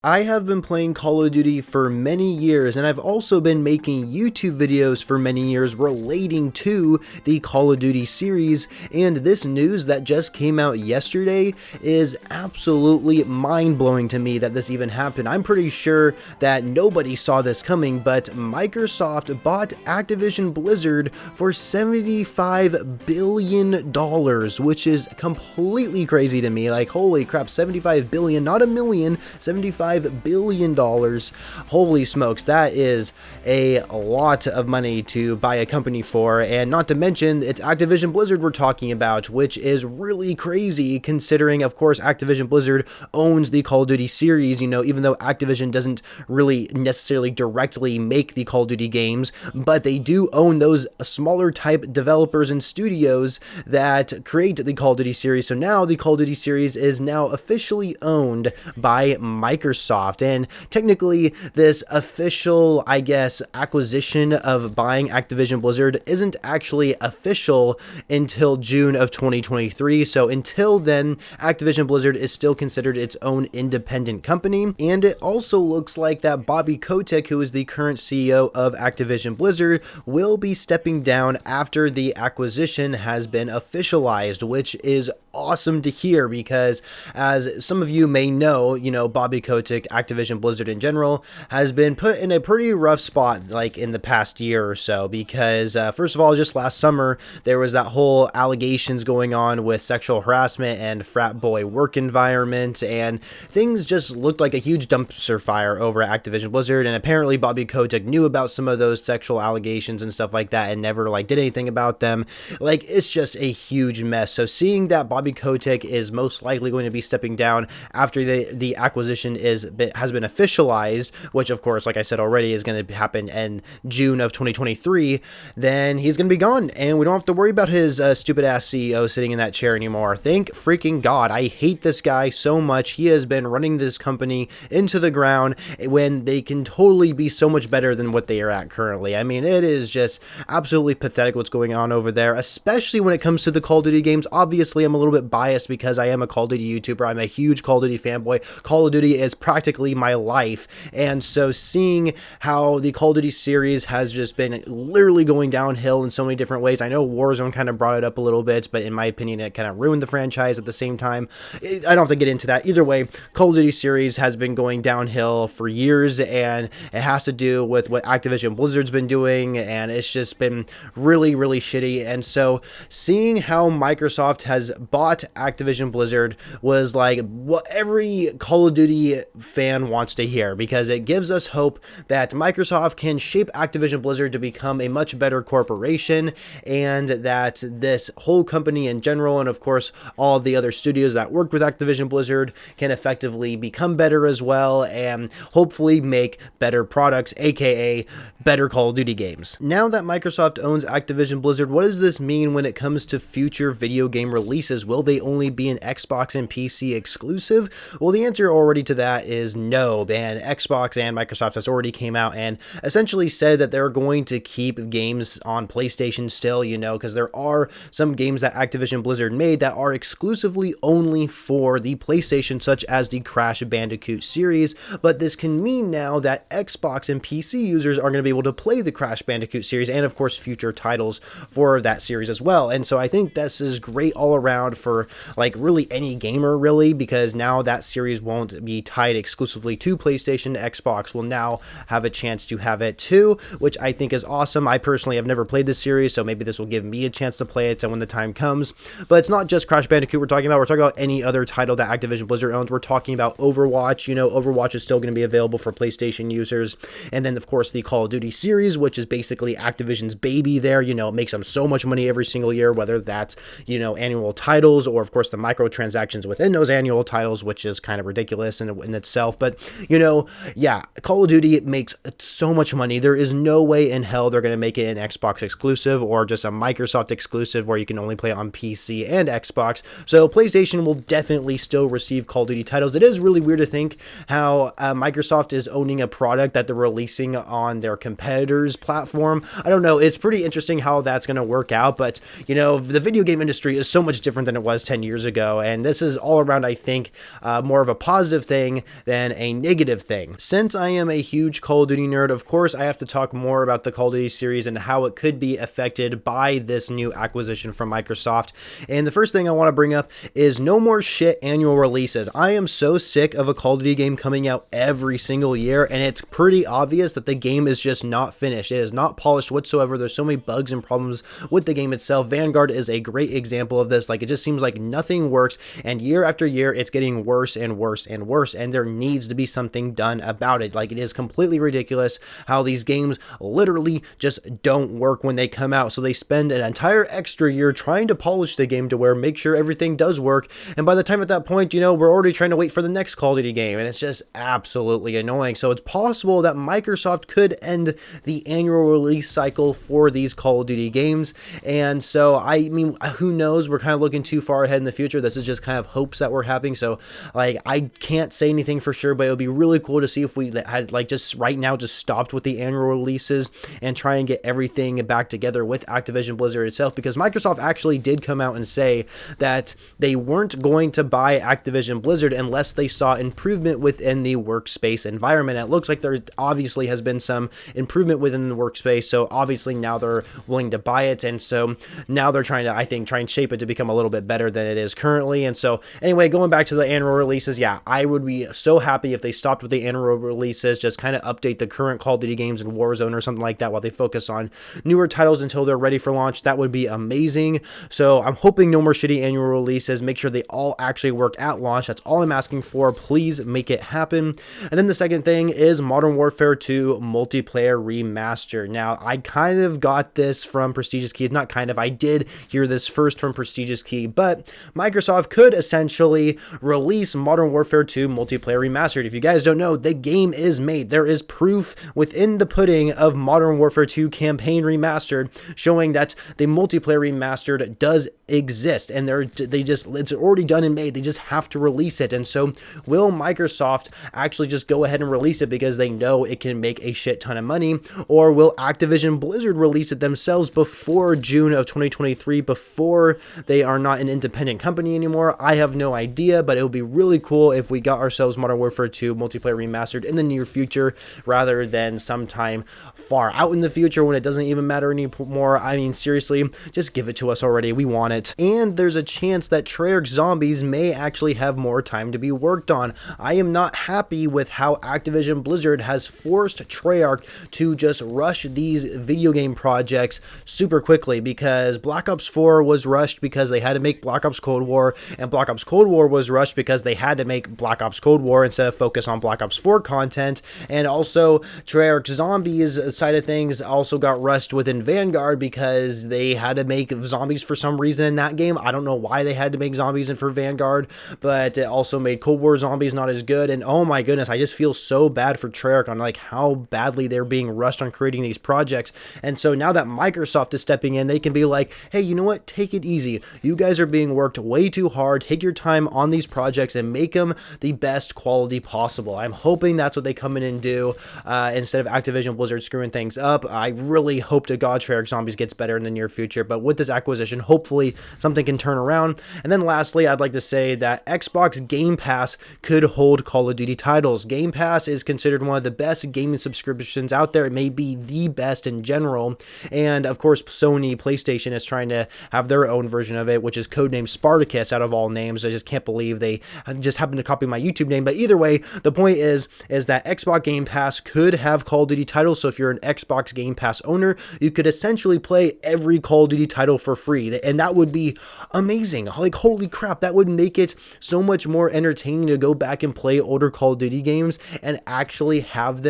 I have been playing Call of Duty for many years, and I've also been making YouTube videos for many years relating to the Call of Duty series, and this news that just came out yesterday is absolutely mind-blowing to me that this even happened. I'm pretty sure that nobody saw this coming, but Microsoft bought Activision Blizzard for $75 billion, which is completely crazy to me. Like, holy crap, 75 billion, not a million, 75 billion dollars. Holy smokes, that is a lot of money to buy a company for, and not to mention it's Activision Blizzard we're talking about, which is really crazy considering, of course, Activision Blizzard owns the Call of Duty series, even though Activision doesn't really necessarily directly make the Call of Duty games, but they do own those smaller type developers and studios that create the Call of Duty series. So now the Call of Duty series is now officially owned by Microsoft. And technically, this official, acquisition of buying Activision Blizzard isn't actually official until June of 2023. So until then, Activision Blizzard is still considered its own independent company. And it also looks like that Bobby Kotick, who is the current CEO of Activision Blizzard, will be stepping down after the acquisition has been officialized, which is awesome to hear because, as some of you may know, Bobby Kotick, Activision Blizzard in general, has been put in a pretty rough spot like in the past year or so because, first of all, just last summer, there was that whole allegations going on with sexual harassment and frat boy work environment, and things just looked like a huge dumpster fire over at Activision Blizzard, and apparently Bobby Kotick knew about some of those sexual allegations and stuff like that and never did anything about them. It's just a huge mess. So seeing that Bobby Kotick is most likely going to be stepping down after the acquisition has been officialized, which of course, like I said already, is going to happen in June of 2023, then he's going to be gone, and we don't have to worry about his stupid ass CEO sitting in that chair anymore. Thank freaking God. I hate this guy so much. He has been running this company into the ground when they can totally be so much better than what they are at currently. I mean, it is just absolutely pathetic what's going on over there, especially when it comes to the Call of Duty games. Obviously, I'm a little bit biased because I am a Call of Duty YouTuber. I'm a huge Call of Duty fanboy. Call of Duty is practically my life, and so seeing how the Call of Duty series has just been literally going downhill in so many different ways. I know Warzone kind of brought it up a little bit, but in my opinion, it kind of ruined the franchise at the same time. I don't have to get into that. Either way, Call of Duty series has been going downhill for years, and it has to do with what Activision Blizzard's been doing, and it's just been really, really shitty. And so seeing how Microsoft has bought Activision Blizzard was like what every Call of Duty fan wants to hear, because it gives us hope that Microsoft can shape Activision Blizzard to become a much better corporation, and that this whole company in general, and of course all the other studios that worked with Activision Blizzard, can effectively become better as well, and hopefully make better products, aka better Call of Duty games. Now that Microsoft owns Activision Blizzard, what does this mean when it comes to future video game releases? Will they only be an Xbox and PC exclusive? Well, the answer already to that is no, and Xbox and Microsoft has already came out and essentially said that they're going to keep games on PlayStation still, because there are some games that Activision Blizzard made that are exclusively only for the PlayStation, such as the Crash Bandicoot series, but this can mean now that Xbox and PC users are going to be able to play the Crash Bandicoot series and of course future titles for that series as well. And so I think this is great all around for really any gamer, really, because now that series won't be tied exclusively to PlayStation. Xbox will now have a chance to have it too, which I think is awesome. I personally have never played this series, so maybe this will give me a chance to play it when the time comes. But it's not just Crash Bandicoot we're talking about any other title that Activision Blizzard owns. We're talking about Overwatch. Overwatch is still going to be available for PlayStation users, and then of course the Call of Duty series, which is basically Activision's baby there. It makes them so much money every single year, whether that's annual titles or of course the microtransactions within those annual titles, which is kind of ridiculous in itself. But yeah, Call of Duty makes so much money. There is no way in hell they're going to make it an Xbox exclusive or just a Microsoft exclusive where you can only play it on PC and Xbox. So PlayStation will definitely still receive Call of Duty titles. It is really weird to think how Microsoft is owning a product that they're releasing on their competitors' platform. I don't know. It's pretty interesting how that's going to work out, but the video game industry is so much different than it was 10 years ago. And this is all around, I think, more of a positive thing than a negative thing. Since I am a huge Call of Duty nerd, of course, I have to talk more about the Call of Duty series and how it could be affected by this new acquisition from Microsoft. And the first thing I want to bring up is no more shit annual releases. I am so sick of a Call of Duty game coming out every single year, and it's pretty obvious that the game is just not finished. It is not polished whatsoever. There's so many bugs and problems with the game itself. Vanguard is a great example of this. Like, it just seems like nothing works, and year after year, it's getting worse and worse and worse, and there needs to be something done about it. Like, it is completely ridiculous how these games literally just don't work when they come out. So they spend an entire extra year trying to polish the game to where make sure everything does work, and by the time at that point, you know, we're already trying to wait for the next Call of Duty game, and it's just absolutely annoying. So it's possible that Microsoft could end the annual release cycle for these Call of Duty games, and so I mean, who knows? We're kind of looking too far ahead in the future. This is just kind of hopes that we're having, so like I can't say anything for sure, but it would be really cool to see if we had like just right now just stopped with the annual releases and try and get everything back together with Activision Blizzard itself, because Microsoft actually did come out and say that they weren't going to buy Activision Blizzard unless they saw improvement within the workspace environment. It looks like there obviously has been some improvement within the workspace, so obviously now they're willing to buy it, and so now they're trying to, I think, try and shape it to become a little bit better than it is currently. And so anyway, going back to the annual releases, yeah, I would be so happy if they stopped with the annual releases, just kind of update the current Call of Duty games in Warzone or something like that while they focus on newer titles until they're ready for launch. That would be amazing. So I'm hoping no more shitty annual releases. Make sure they all actually work at launch. That's all I'm asking for. Please make it happen. And then the second thing is Modern Warfare 2 multiplayer remaster. Now, I kind of got this from Prestigious Key. Not kind of, I did hear this first from Prestigious Key, but Microsoft could essentially release Modern Warfare 2 multiplayer remastered. If you guys don't know, the game is made. There is proof within the pudding of Modern Warfare 2 campaign remastered showing that the multiplayer remastered does exist, and it's already done and made. They just have to release it. And so will Microsoft actually just go ahead and release it because they know it can make a shit ton of money, or will Activision Blizzard release it themselves before June of 2023, before they are not an independent company anymore? I have no idea, but it would be really cool if we got ourselves Modern Warfare 2 multiplayer remastered in the near future rather than sometime far out in the future when it doesn't even matter anymore. I mean, seriously, just give it to us already. We want it. And there's a chance that Treyarch Zombies may actually have more time to be worked on. I am not happy with how Activision Blizzard has forced Treyarch to just rush these video game projects super quickly, because Black Ops 4 was rushed because they had to make Black Ops Cold War, and Black Ops Cold War was rushed because they had to make Black Ops Cold War instead of focus on Black Ops 4 content. And also Treyarch Zombies side of things also got rushed within Vanguard because they had to make zombies for some reason in that game. I don't know why they had to make zombies for Vanguard, but it also made Cold War Zombies not as good. And oh my goodness, I just feel so bad for Treyarch on like how badly they're being rushed on creating these projects. And so now that Microsoft is stepping in, they can be like, hey, you know what? Take it easy. You guys are being worked way too hard. Take your time on these projects and make them the best quality possible. I'm hoping that's what they come in and do instead of Activision Blizzard screwing things up. I really hope to God Treyarch Zombies gets better in the near future, but with this acquisition, hopefully something can turn around. And then lastly, I'd like to say that Xbox Game Pass could hold Call of Duty titles. Game Pass is considered one of the best gaming subscriptions out there. It may be the best in general. And of course, Sony PlayStation is trying to have their own version of it, which is codenamed Spartacus out of all names. I just can't believe they just happened to copy my YouTube name. But either way, the point is that Xbox Game Pass could have Call of Duty titles. So if you're an Xbox Game Pass owner, you could essentially play every Call of Duty title for free. And that would be amazing. Like, holy crap, that would make it so much more entertaining to go back and play older Call of Duty games and actually have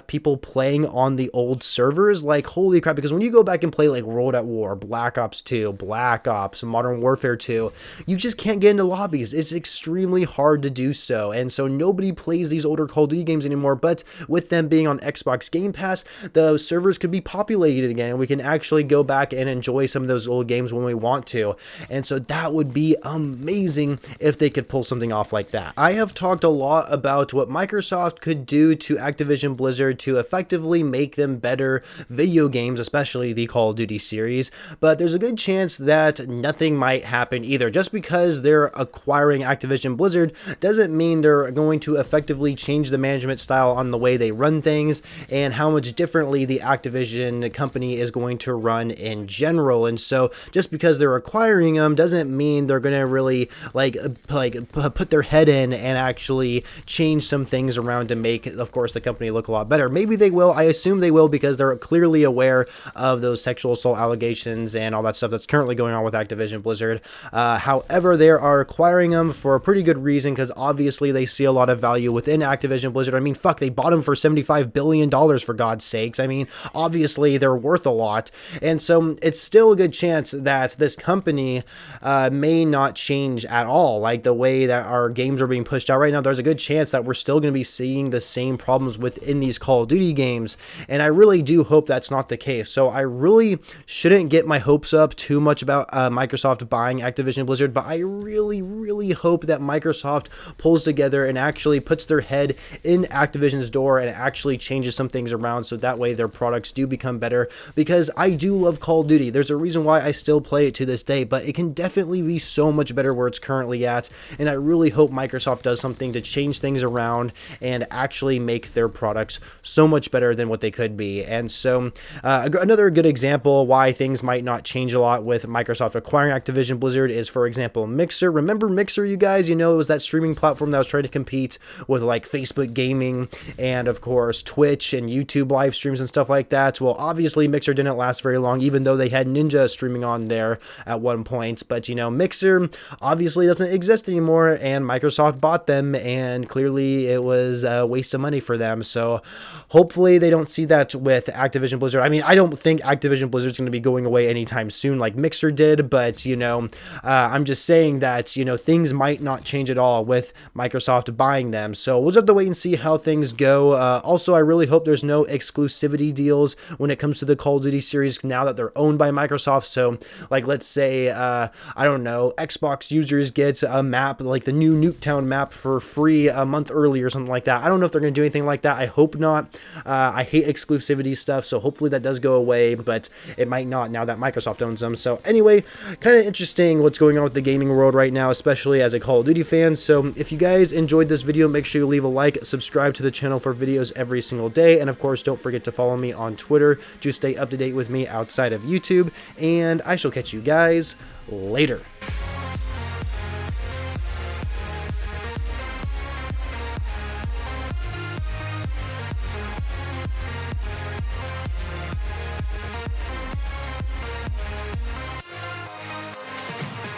people playing on the old servers. Like, holy crap, because when you go back and play like World at War, Black Ops 2, Black Ops, Modern Warfare 2, you just can't get into lobbies. It's extremely hard to do so. And so nobody plays these older Call of Duty games anymore, but with them being on Xbox Game Pass, the servers could be populated again, and we can actually go back and enjoy some of those old games when we want to. And so that would be amazing if they could pull something off like that. I have talked a lot about what Microsoft could do to Activision Blizzard to effectively make them better video games, especially the Call of Duty series, but there's a good chance that nothing might happen either. Just because they're acquiring Activision Blizzard doesn't mean they're going to effectively change the management style on the way they run things and how much differently the Activision company is going to run in general. And so just because they're acquiring them doesn't mean they're going to really put their head in and actually change some things around to make, of course, the company look a lot better. Maybe they will. I assume they will, because they're clearly aware of those sexual assault allegations and all that stuff that's currently going on with Activision Blizzard. However, they are acquiring them for a pretty good reason, because obviously they see a lot of value within Activision Blizzard. I mean, fuck, they bought them for $75 billion, for God's sakes. I mean, obviously they're worth a lot. And so it's still a good chance that this company may not change at all. Like the way that our games are being pushed out right now, there's a good chance that we're still going to be seeing the same problems within these Call of Duty games. And I really do hope that's not the case. So I really shouldn't get my hopes up too much about Microsoft buying Activision Blizzard, but I really hope that Microsoft pulls together and actually puts their head in Activision's door and actually changes some things around so that way their products do become better, because I do love Call of Duty. There's a reason why I still play it to this day, but it can definitely be so much better where it's currently at, and I really hope Microsoft does something to change things around and actually make their products so much better than what they could be. And so another good example why things might not change a lot with Microsoft acquiring Activision Blizzard is, for example, Mixer. Remember Mixer, you guys? You know, it was that streaming platform that was trying to compete with like Facebook gaming and of course Twitch and YouTube live streams and stuff like that. Well, obviously Mixer didn't last very long, even though they had Ninja streaming on there at one point. But you know, Mixer obviously doesn't exist anymore, and Microsoft bought them, and clearly it was a waste of money for them. So hopefully they don't see that with Activision Blizzard. I mean, I don't think Activision Blizzard is going to be going away anytime soon like Mixer did, but you know, I'm just saying that, you know, things might not change at all with Microsoft buying them. So we'll just have to wait and see how things go. Also, I really hope there's no exclusivity deals when it comes to the Call of Duty series now that they're owned by Microsoft. So like, let's say, I don't know, Xbox users get a map like the new Nuketown map for free a month early or something like that. I don't know if they're going to do anything like that. I hope not. I hate exclusivity stuff, so hopefully that does go away, but it might not now that Microsoft owns them. So anyway, kind of interesting what's going on with the gaming world right now, especially as a Call of Duty fan. So if you guys enjoyed this video, make sure you leave a like, subscribe to the channel for videos every single day, and of course don't forget to follow me on Twitter to stay up to date with me outside of YouTube, and I shall catch you guys later.